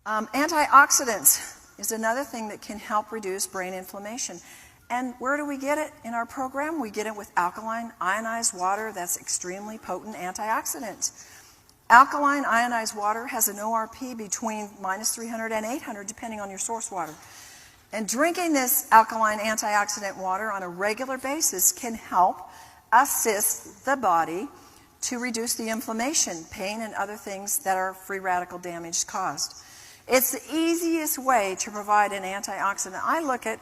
Antioxidants is another thing that can help reduce brain inflammation. And where do we get it in our program? We get it with alkaline ionized water. That's extremely potent antioxidant. Alkaline ionized water has an ORP between -300 and 800, depending on your source water. And drinking this alkaline antioxidant water on a regular basis can help assist the body to reduce the inflammation, pain, and other things that are free radical damage caused. It's the easiest way to provide an antioxidant. I look at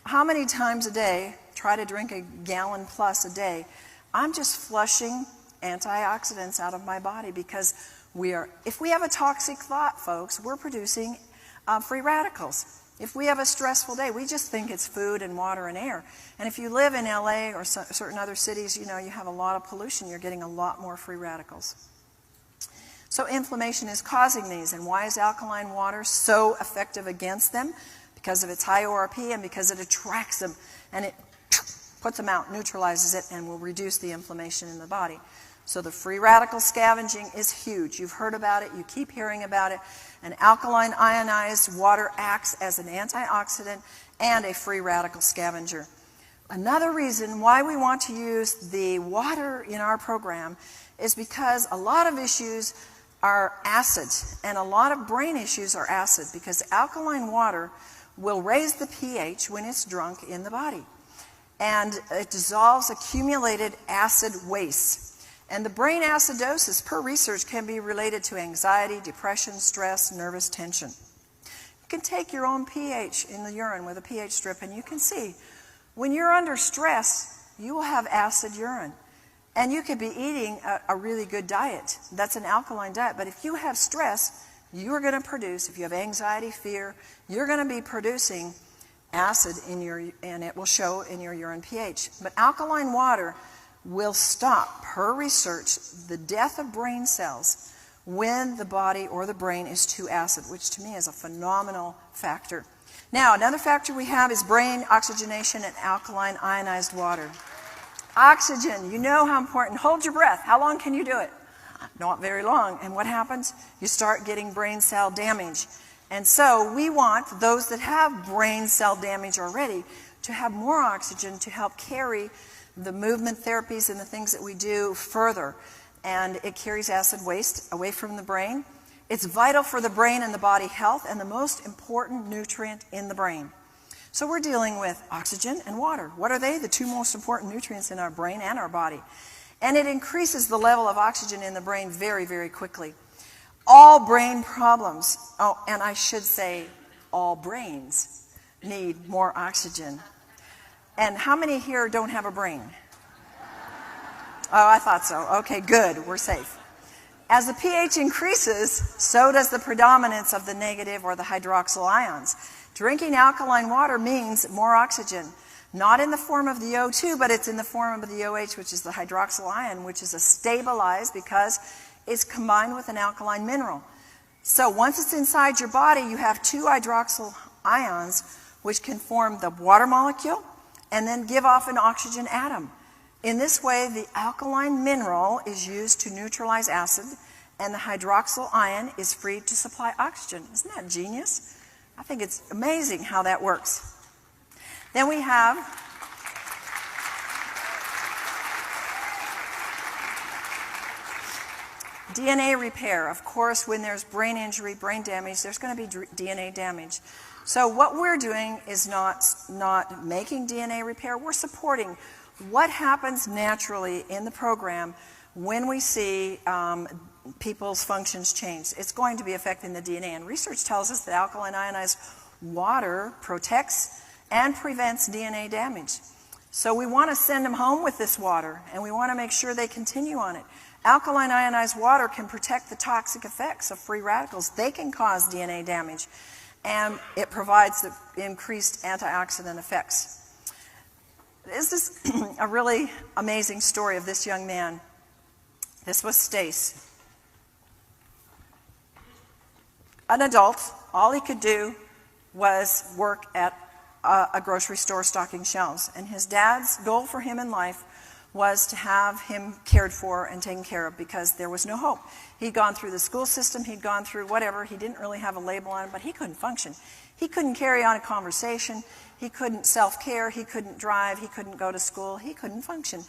how many times a day, try to drink a gallon plus a day. I'm just flushing antioxidants out of my body because if we have a toxic thought, folks, we're producing free radicals. If we have a stressful day, we just think it's food and water and air. And if you live in LA or certain other cities, you have a lot of pollution, you're getting a lot more free radicals. So inflammation is causing these. And why is alkaline water so effective against them? Because of its high ORP and because it attracts them and it puts them out, neutralizes it, and will reduce the inflammation in the body. So the free radical scavenging is huge. You've heard about it. You keep hearing about it. And alkaline ionized water acts as an antioxidant and a free radical scavenger. Another reason why we want to use the water in our program is because a lot of issues are acid, and a lot of brain issues are acid, because alkaline water will raise the pH when it's drunk in the body. And it dissolves accumulated acid waste. And the brain acidosis, per research, can be related to anxiety, depression, stress, nervous tension. You can take your own pH in the urine with a pH strip, and you can see when you're under stress, you will have acid urine. And you could be eating a really good diet. That's an alkaline diet. But if you have stress, you're going to produce, if you have anxiety, fear, you're going to be producing acid and it will show in your urine pH. But alkaline water will stop, per research, the death of brain cells when the body or the brain is too acid, which to me is a phenomenal factor. Now, another factor we have is brain oxygenation and alkaline ionized water. Oxygen, you know how important. Hold your breath. How long can you do it? Not very long. And what happens? You start getting brain cell damage. And so we want those that have brain cell damage already to have more oxygen to help carry the movement therapies and the things that we do further. And it carries acid waste away from the brain. It's vital for the brain and the body health and the most important nutrient in the brain. So we're dealing with oxygen and water. What are they? The two most important nutrients in our brain and our body. And it increases the level of oxygen in the brain very, very quickly. All brain problems, and I should say all brains, need more oxygen. And how many here don't have a brain? Oh, I thought so. Okay, good. We're safe. As the pH increases, so does the predominance of the negative or the hydroxyl ions. Drinking alkaline water means more oxygen. Not in the form of the O2, but it's in the form of the OH, which is the hydroxyl ion, which is stabilized because it's combined with an alkaline mineral. So once it's inside your body, you have two hydroxyl ions, which can form the water molecule and then give off an oxygen atom. In this way, the alkaline mineral is used to neutralize acid, and the hydroxyl ion is free to supply oxygen. Isn't that genius? I think it's amazing how that works. Then we have DNA repair. Of course, when there's brain injury, brain damage, there's going to be DNA damage. So what we're doing is not making DNA repair. We're supporting what happens naturally in the program when we see people's functions change. It's going to be affecting the DNA. And research tells us that alkaline ionized water protects and prevents DNA damage. So we want to send them home with this water, and we want to make sure they continue on it. Alkaline ionized water can protect the toxic effects of free radicals. They can cause DNA damage, and it provides the increased antioxidant effects. This is a really amazing story of this young man. This was Stace. An adult, all he could do was work at a grocery store stocking shelves. And his dad's goal for him in life was to have him cared for and taken care of, because there was no hope. He'd gone through the school system, he'd gone through whatever, he didn't really have a label on him, but he couldn't function. He couldn't carry on a conversation, he couldn't self-care, he couldn't drive, he couldn't go to school, he couldn't function.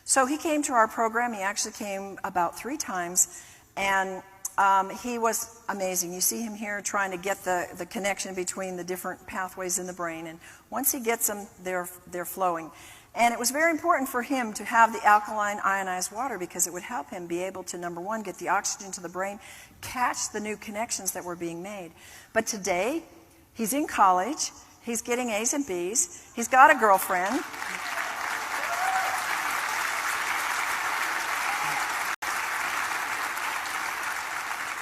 So he came to our program. He actually came about 3 times, and he was amazing. You see him here trying to get the connection between the different pathways in the brain, and once he gets them, they're flowing. And it was very important for him to have the alkaline ionized water, because it would help him be able to, number one, get the oxygen to the brain, catch the new connections that were being made. But today, he's in college, he's getting A's and B's, he's got a girlfriend.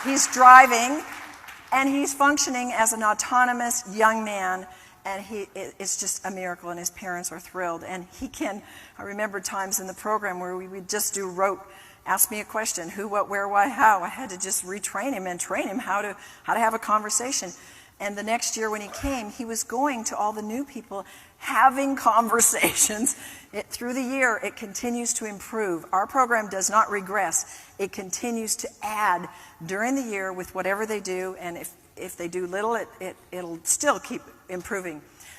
He's driving, and he's functioning as an autonomous young man. And it's just a miracle, and his parents are thrilled. And I remember times in the program where we would just do rote, ask me a question, who, what, where, why, how. I had to just retrain him and train him how to have a conversation. And the next year when he came, he was going to all the new people, having conversations. Through the year, it continues to improve. Our program does not regress. It continues to add during the year with whatever they do, and if they do little, it'll still keep improving.